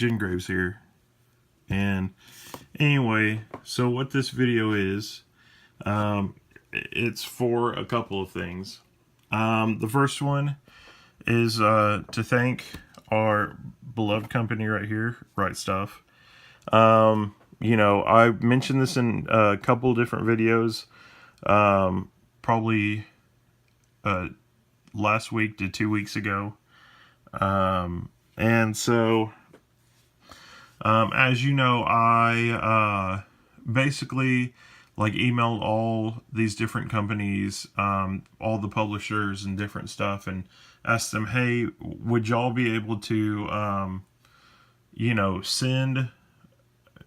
Jen Graves here. And anyway, so what this video is, it's for a couple of things. The first one is to thank our beloved company right here, Right Stuff. I mentioned this in a couple different videos, probably last week to 2 weeks ago. And so, as you know, I basically emailed all these different companies, all the publishers and different stuff, and asked them, hey, would y'all be able to, send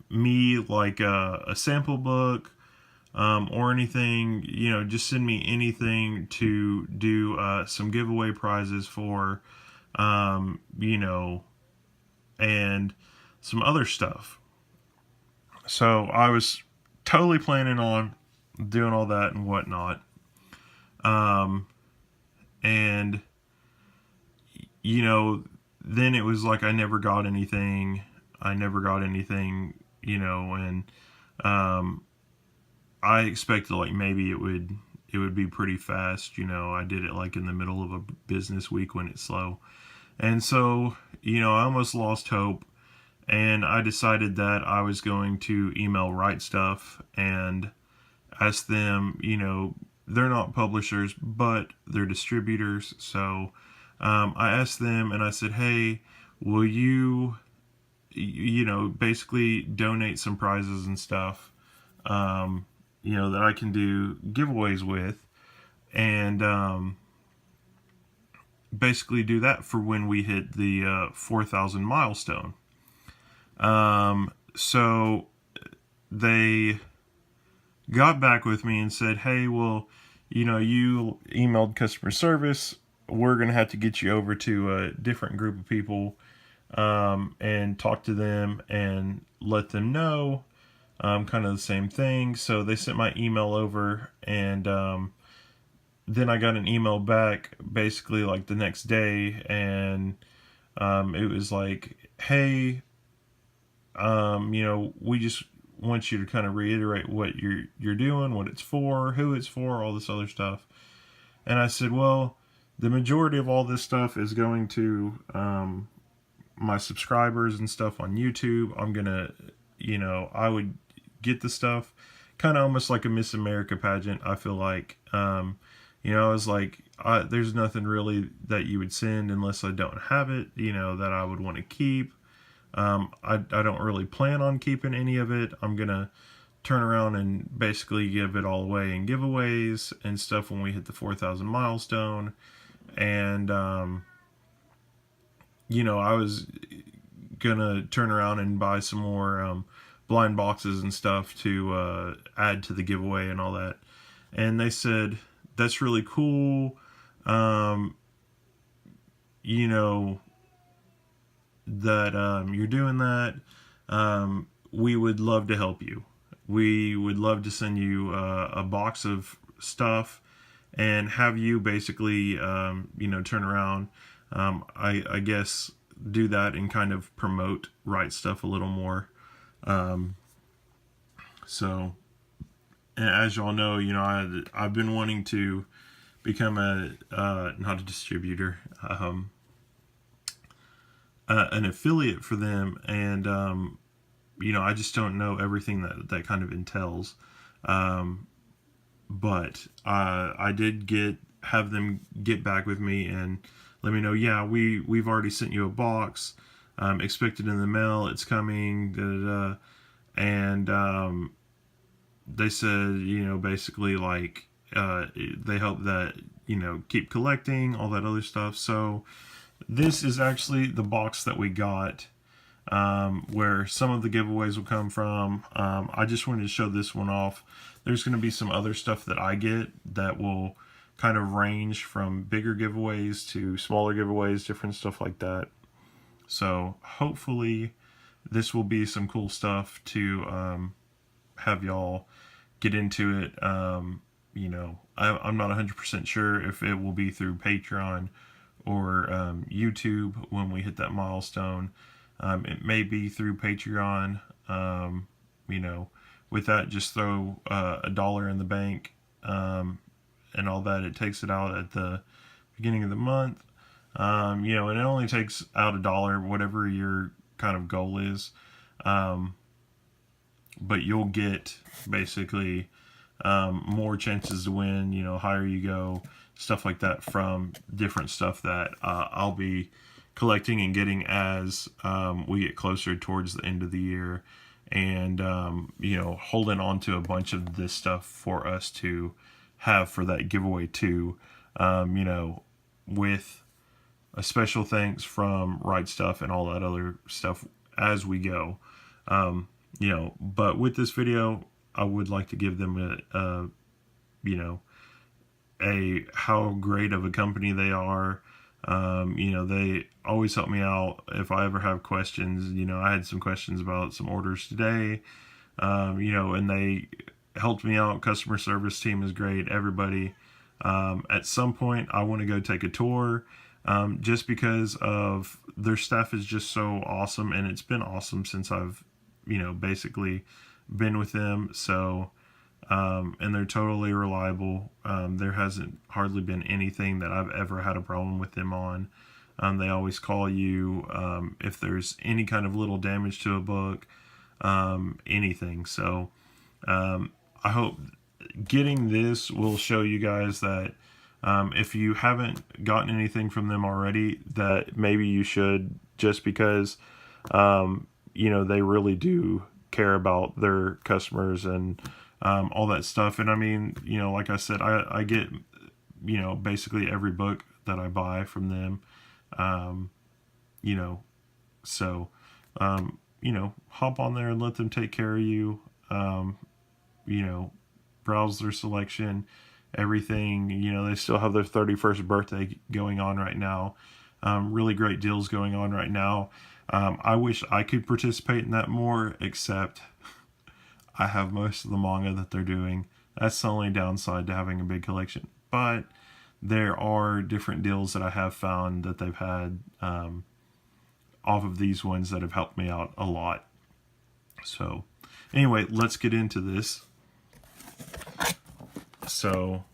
me like a sample book, or anything, just send me anything to do some giveaway prizes for, and some other stuff. So I was totally planning on doing all that and whatnot. And, then it was like I never got anything. And I expected maybe it would be pretty fast. I did it in the middle of a business week when it's slow. And so, I almost lost hope, and I decided that I was going to email Right Stuff and ask them, they're not publishers, but they're distributors. So I asked them and I said, hey, will you, basically donate some prizes and stuff, that I can do giveaways with, and basically do that for when we hit the 4,000 milestone. So they got back with me and said, hey, well, you emailed customer service. We're going to have to get you over to a different group of people, and talk to them and let them know, kind of the same thing. So they sent my email over, and then I got an email back basically the next day, and it was like, hey, we just want you to kind of reiterate what you're doing, what it's for, who it's for, all this other stuff. And I said, well, the majority of all this stuff is going to my subscribers and stuff on YouTube. I'm gonna, I would get the stuff kind of almost like a Miss America pageant. I feel like, I was like, there's nothing really that you would send unless I don't have it, that I would want to keep. I don't really plan on keeping any of it. I'm gonna turn around and basically give it all away in giveaways and stuff when we hit the 4,000 milestone. And I was gonna turn around and buy some more blind boxes and stuff to add to the giveaway and all that. And they said, that's really cool. That you're doing that. We would love to help you. We would love to send you a box of stuff and have you basically, turn around, I guess, do that and kind of promote Right Stuff a little more. So, and as y'all know, I've been wanting to become not a distributor, an affiliate for them, and I just don't know everything that kind of entails. But I did have them get back with me and let me know, yeah, we've already sent you a box, expect it in the mail, it's coming, da, da, da. And they said, basically they hope that, keep collecting, all that other stuff. So this is actually the box that we got, where some of the giveaways will come from. I just wanted to show this one off. There's going to be some other stuff that I get that will kind of range from bigger giveaways to smaller giveaways, different stuff like that. So hopefully this will be some cool stuff to have y'all get into it. I'm not 100% sure if it will be through Patreon or YouTube when we hit that milestone. It may be through Patreon. You know, with that, just throw $1 in the bank, and all that. It takes it out at the beginning of the month. You know, and it only takes out $1, whatever your kind of goal is. But you'll get basically more chances to win, you know, higher you go, stuff like that, from different stuff that I'll be collecting and getting as we get closer towards the end of the year, and you know, holding on to a bunch of this stuff for us to have for that giveaway too. You know, with a special thanks from Right Stuff and all that other stuff as we go. You know, but with this video, I would like to give them you know, how great of a company they are. You know, they always help me out if I ever have questions. You know, I had some questions about some orders today, you know, and they helped me out. Customer service team is great. Everybody. At some point, I want to go take a tour, just because of their staff is just so awesome, and it's been awesome since I've, you know, basically been with them. So, and they're totally reliable. There hasn't hardly been anything that I've ever had a problem with them on. They always call you if there's any kind of little damage to a book, anything. So I hope getting this will show you guys that if you haven't gotten anything from them already, that maybe you should, just because you know, they really do care about their customers and all that stuff. And I mean, you know, like I said, I get, you know, basically every book that I buy from them, you know, so, you know, hop on there and let them take care of you, you know, browse their selection, everything. You know, they still have their 31st birthday going on right now. Really great deals going on right now. I wish I could participate in that more, except I have most of the manga that they're doing. That's the only downside to having a big collection. But there are different deals that I have found that they've had off of these ones that have helped me out a lot. So anyway, let's get into this. So,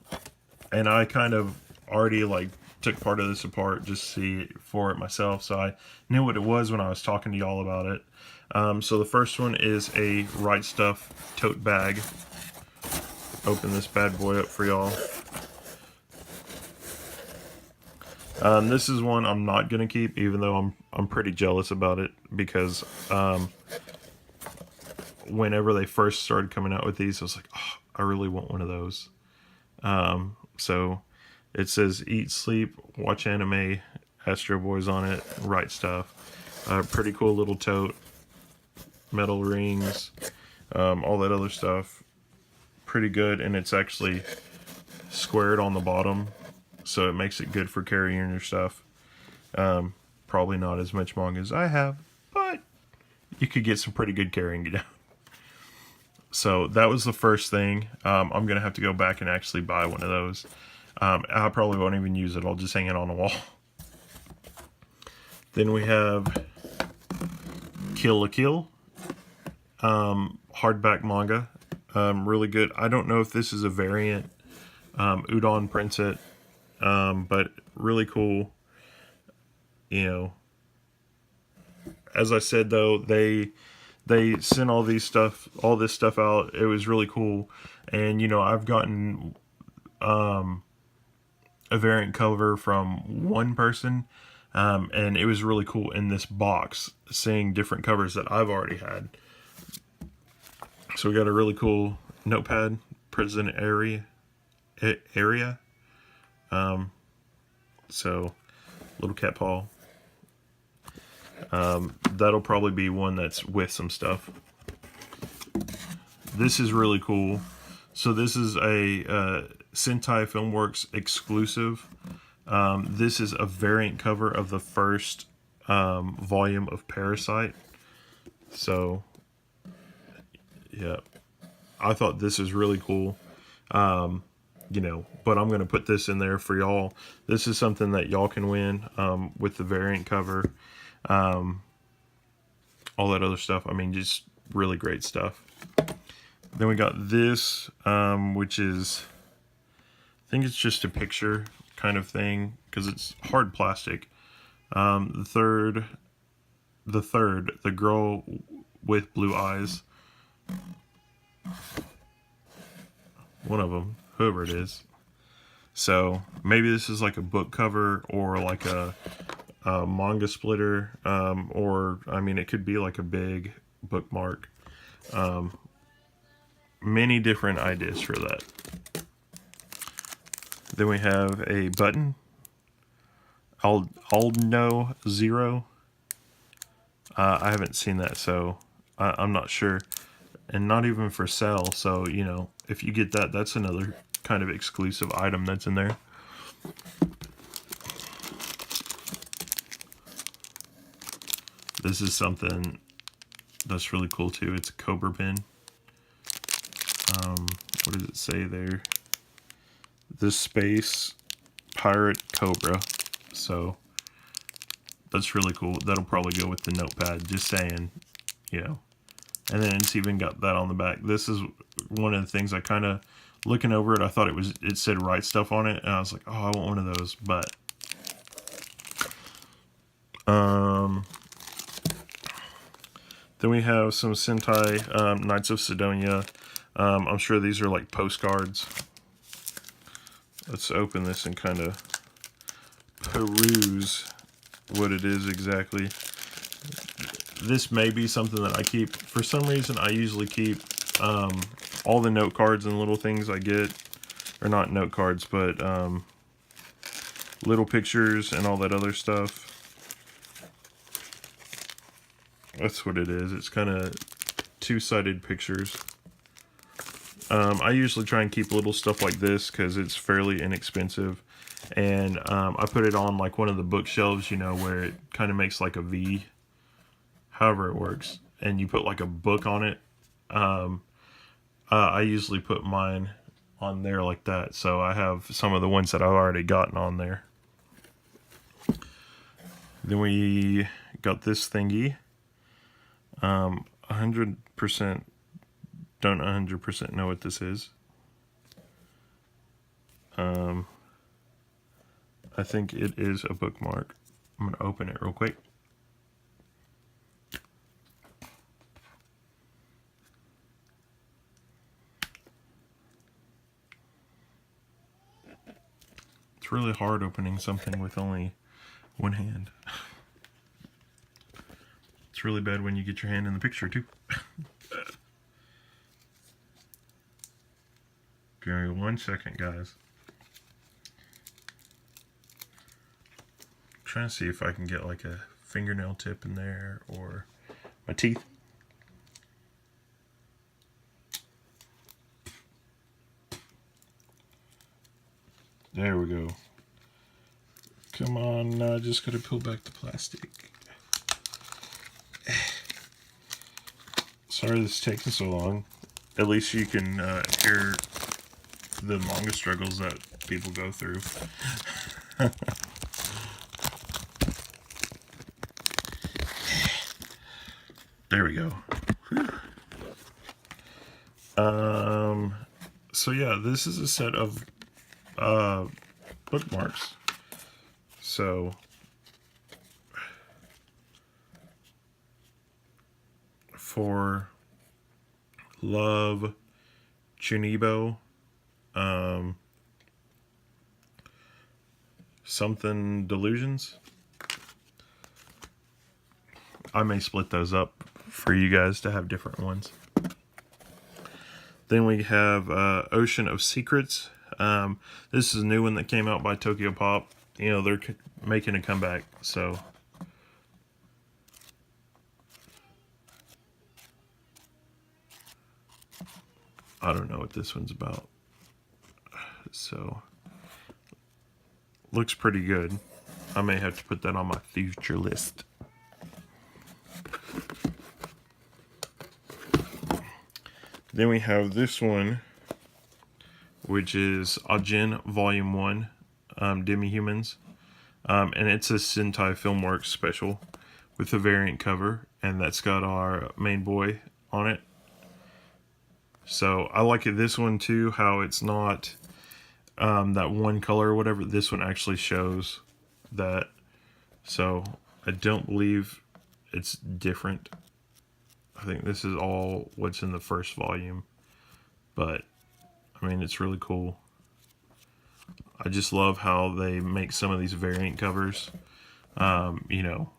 and I kind of already like took part of this apart just to see for it myself, so I knew what it was when I was talking to y'all about it. So the first one is a Right Stuff tote bag. Open this bad boy up for y'all. This is one I'm not gonna keep, even though I'm pretty jealous about it, because whenever they first started coming out with these, I was like, oh, I really want one of those. So it says eat, sleep, watch anime, Astro Boy's on it, Right Stuff. Pretty cool little tote, metal rings, all that other stuff. Pretty good, and it's actually squared on the bottom, so it makes it good for carrying your stuff. Probably not as much manga as I have, but you could get some pretty good carrying down. So that was the first thing. I'm going to have to go back and actually buy one of those. I probably won't even use it. I'll just hang it on the wall. Then we have Kill la Kill. Hardback manga. Really good. I don't know if this is a variant. Udon prints it. But really cool. You know, as I said though, they sent all this stuff out. It was really cool. And you know, I've gotten a variant cover from one person, and it was really cool in this box seeing different covers that I've already had. So we got a really cool notepad, prison area. So little cat paw. That'll probably be one that's with some stuff. This is really cool. So this is a Sentai Filmworks exclusive. This is a variant cover of the first volume of Parasite. So yeah, I thought this is really cool. You know, but I'm going to put this in there for y'all. This is something that y'all can win with the variant cover. all that other stuff. I mean, just really great stuff. Then we got this, which is, I think it's just a picture kind of thing, because it's hard plastic. The third, the girl with blue eyes. One of them, whoever it is. So maybe this is like a book cover or like a manga splitter, or I mean, it could be like a big bookmark. Many different ideas for that. Then we have a button. Aldno 0. I haven't seen that, so I'm not sure. And not even for sale, so, you know, if you get that, that's another kind of exclusive item that's in there. This is something that's really cool too. It's a Cobra pin. What does it say there? This Space Pirate Cobra. So that's really cool. That'll probably go with the notepad, just saying, you know. And then it's even got that on the back. This is one of the things I kind of, looking over it, I thought it said Right Stuff on it, and I was like, oh, I want one of those. But then we have some Sentai Knights of Sidonia. I'm sure these are like postcards. Let's open this and kind of peruse what it is exactly. This may be something that I keep. For some reason, I usually keep all the note cards and little things I get. Or not note cards, but little pictures and all that other stuff. That's what it is. It's kind of two-sided pictures. I usually try and keep little stuff like this because it's fairly inexpensive. And I put it on like one of the bookshelves, you know, where it kind of makes like a V. However it works. And you put like a book on it. I usually put mine on there like that. So I have some of the ones that I've already gotten on there. Then we got this thingy. 100% don't 100% know what this is. I think it is a bookmark. I'm going to open it real quick. It's really hard opening something with only one hand. It's really bad when you get your hand in the picture too. Give me 1 second, guys. I'm trying to see if I can get like a fingernail tip in there or my teeth. There we go. Come on, now I just gotta peel back the plastic. Sorry this is taking so long. At least you can hear the manga struggles that people go through. There we go. So yeah, this is a set of bookmarks. So for Love, Chunibo, something Delusions. I may split those up for you guys to have different ones. Then we have Ocean of Secrets. This is a new one that came out by Tokyo Pop. You know, they're making a comeback, so I don't know what this one's about. So looks pretty good. I may have to put that on my future list. Then we have this one, which is Ajin Volume 1, Demi-Humans. And it's a Sentai Filmworks special with a variant cover. and that's got our main boy on it. So I like this one too, how it's not that one color or whatever. This one actually shows that. So I don't believe it's different. I think this is all what's in the first volume. But, I mean, it's really cool. I just love how they make some of these variant covers. You know,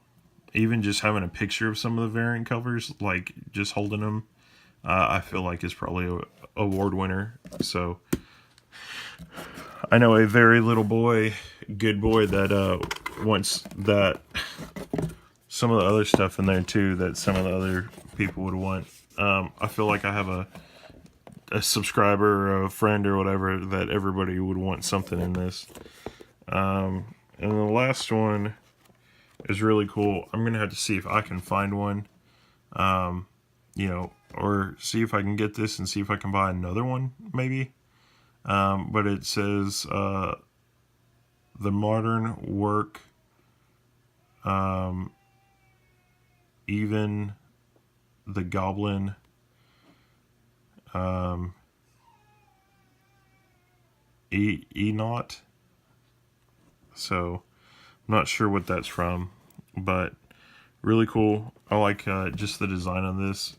even just having a picture of some of the variant covers, like just holding them, I feel like is probably a award winner. So I know a very little boy, good boy, that wants that some of the other stuff in there too that some of the other people would want. I feel like I have a subscriber or a friend or whatever that everybody would want something in this. And the last one is really cool. I'm gonna have to see if I can find one, you know, or see if I can get this and see if I can buy another one maybe. But it says the modern work, even the goblin, not. So I'm not sure what that's from, but really cool. I like just the design on this,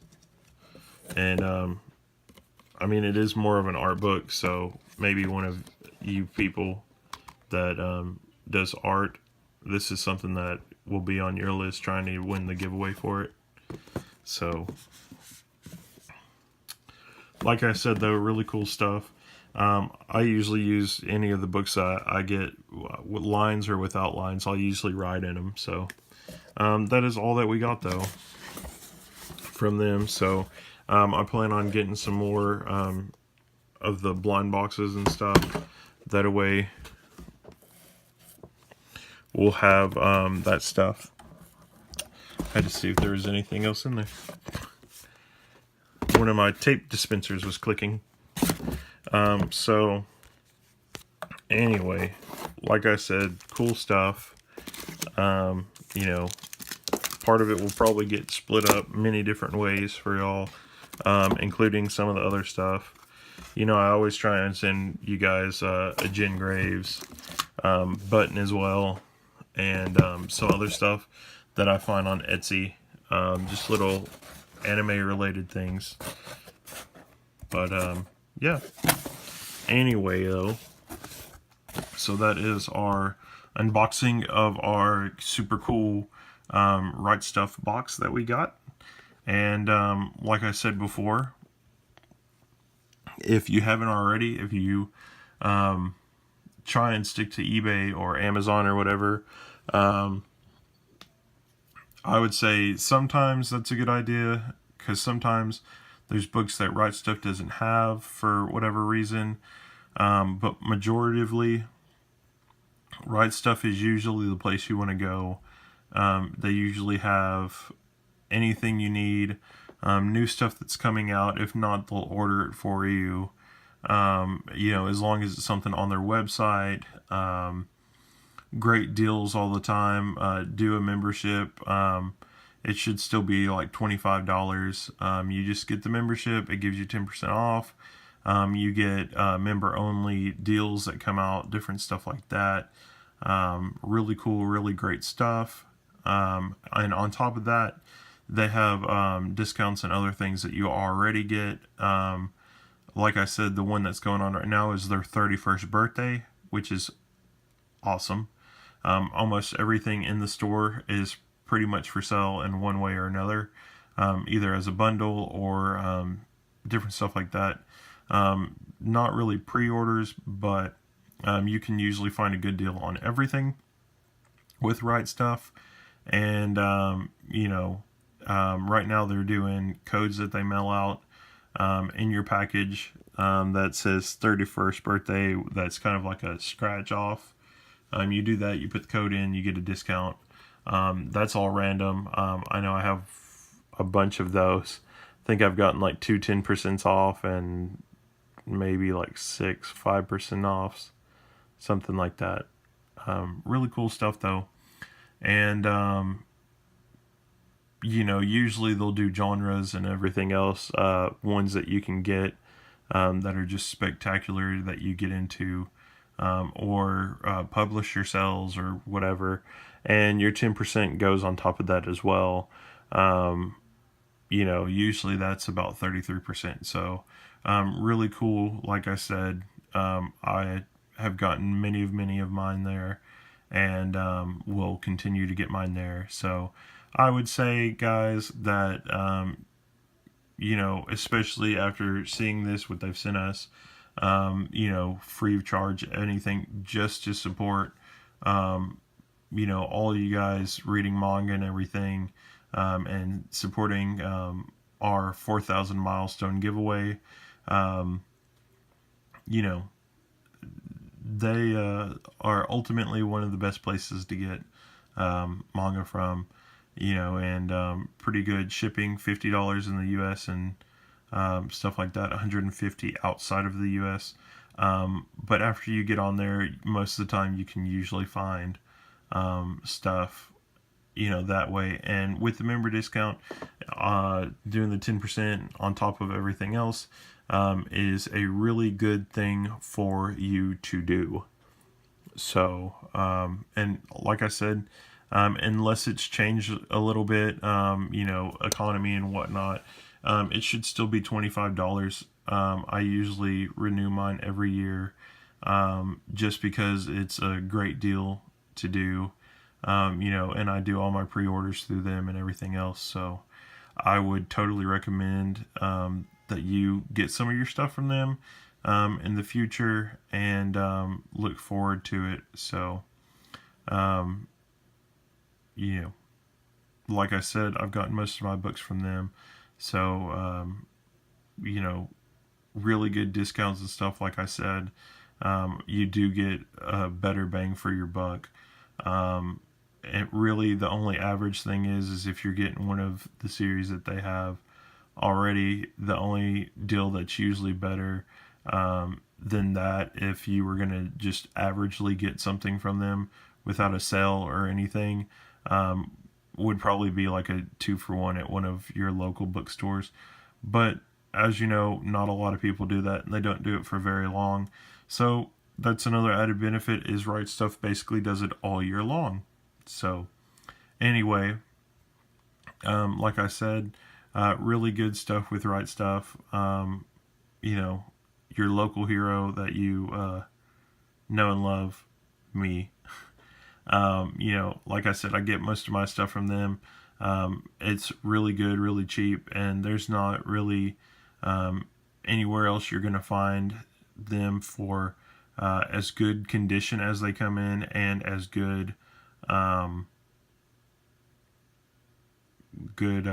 and I mean, it is more of an art book, so maybe one of you people that does art, this is something that will be on your list trying to win the giveaway for it. So, like I said, though, really cool stuff. I usually use any of the books I get with lines or without lines. I'll usually write in them. So, that is all that we got, though, from them. So, I plan on getting some more of the blind boxes and stuff. That way, we'll have that stuff. I had to see if there was anything else in there. One of my tape dispensers was clicking. So, anyway, like I said, cool stuff. You know, part of it will probably get split up many different ways for y'all, including some of the other stuff. You know, I always try and send you guys a Jen Graves button as well, and some other stuff that I find on Etsy, just little anime related things. But yeah, anyway though, so that is our unboxing of our super cool Right Stuff box that we got. And like I said before, if you haven't already, if you try and stick to eBay or Amazon or whatever, I would say sometimes that's a good idea, because sometimes there's books that Right Stuff doesn't have for whatever reason, but majoritively, Right Stuff is usually the place you want to go. They usually have anything you need, new stuff that's coming out. If not, they'll order it for you. You know, as long as it's something on their website. Great deals all the time. Do a membership. It should still be like $25. You just get the membership. It gives you 10% off. You get member only deals that come out, different stuff like that. Really cool, really great stuff. And on top of that, they have discounts and other things that you already get. Like I said, the one that's going on right now is their 31st birthday, which is awesome. Almost everything in the store is pretty much for sale in one way or another, either as a bundle or different stuff like that. Not really pre-orders, but you can usually find a good deal on everything with Right Stuff. And you know, right now they're doing codes that they mail out in your package that says 31st birthday. That's kind of like a scratch off. You do that, you put the code in, you get a discount. That's all random. I know I have a bunch of those. I think I've gotten like 2 10% off and maybe like 6 5% offs, something like that. Really cool stuff though. And usually they'll do genres and everything else, ones that you can get that are just spectacular that you get into, or publisher sales or whatever, and your 10% goes on top of that as well. Um, Usually that's about 33%. So, really cool. Like I said, I have gotten many of mine there, and will continue to get mine there. So, I would say, guys, that especially after seeing this, what they've sent us, free of charge, anything, just to support, um, all you guys reading manga and everything, and supporting our 4,000 milestone giveaway. Um, you know, they are ultimately one of the best places to get manga from, and pretty good shipping, $50 in the U.S. and stuff like that, 150 outside of the U.S. But after you get on there, most of the time you can usually find stuff, that way. And with the member discount, doing the 10% on top of everything else is a really good thing for you to do. So, and like I said, unless it's changed a little bit, economy and whatnot, it should still be $25. I usually renew mine every year, just because it's a great deal to do, and I do all my pre-orders through them and everything else. So I would totally recommend that you get some of your stuff from them in the future, and look forward to it. So, um, you know, like I said, I've gotten most of my books from them. So, you know, really good discounts and stuff. Like I said, you do get a better bang for your buck. And really, the only average thing is if you're getting one of the series that they have already, the only deal that's usually better than that, if you were going to just averagely get something from them without a sale or anything, would probably be like a 2-for-1 at one of your local bookstores. But as you know, not a lot of people do that, and they don't do it for very long. So that's another added benefit, is Right Stuff basically does it all year long. So anyway, like I said, really good stuff with Right Stuff. Your local hero that you know and love, me. Like I said, I get most of my stuff from them. It's really good, really cheap, and there's not really anywhere else you're going to find them for as good condition as they come in, and as good good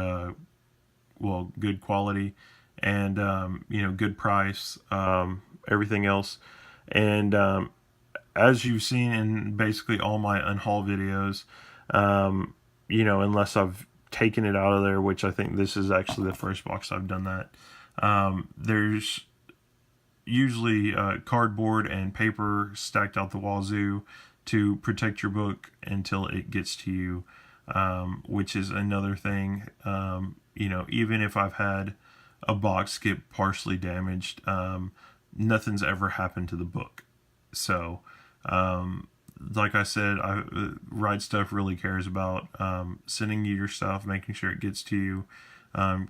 good quality, and good price, everything else. And as you've seen in basically all my unhaul videos, unless I've taken it out of there, which I think this is actually the first box I've done that, there's usually cardboard and paper stacked out the wazoo to protect your book until it gets to you, which is another thing. Even if I've had a box get partially damaged, nothing's ever happened to the book. So, like I said, Right Stuff really cares about sending you your stuff, making sure it gets to you,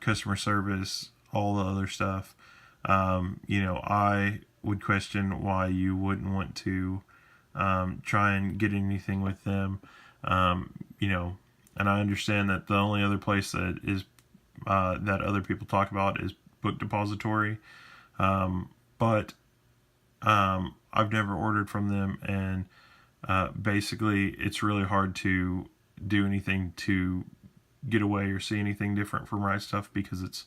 customer service, all the other stuff. I would question why you wouldn't want to try and get anything with them. And I understand that the only other place that is that other people talk about is Book Depository, but I've never ordered from them, and basically it's really hard to do anything to get away or see anything different from Right Stuff, because it's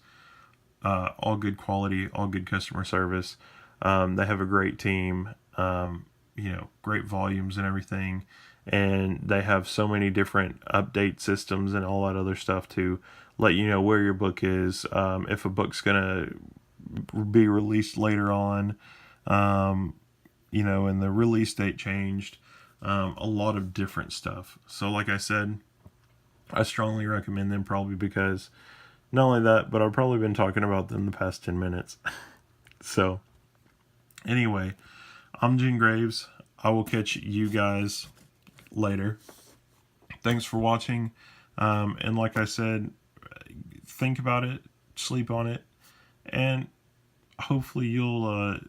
all good quality, all good customer service. They have a great team, great volumes and everything, and they have so many different update systems and all that other stuff to let you know where your book is, if a book's gonna be released later on, and the release date changed, a lot of different stuff. So like I said, I strongly recommend them, probably because not only that, but I've probably been talking about them the past 10 minutes. So, anyway, I'm Gene Graves. I will catch you guys later. Thanks for watching. And like I said, think about it, sleep on it, and hopefully you'll,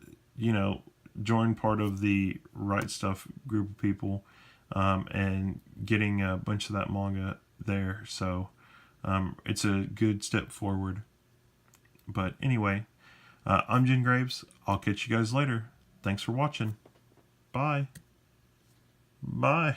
join part of the Right Stuff group of people, and getting a bunch of that manga there. So it's a good step forward. But anyway, I'm Jen Graves. I'll catch you guys later. Thanks for watching. Bye. Bye.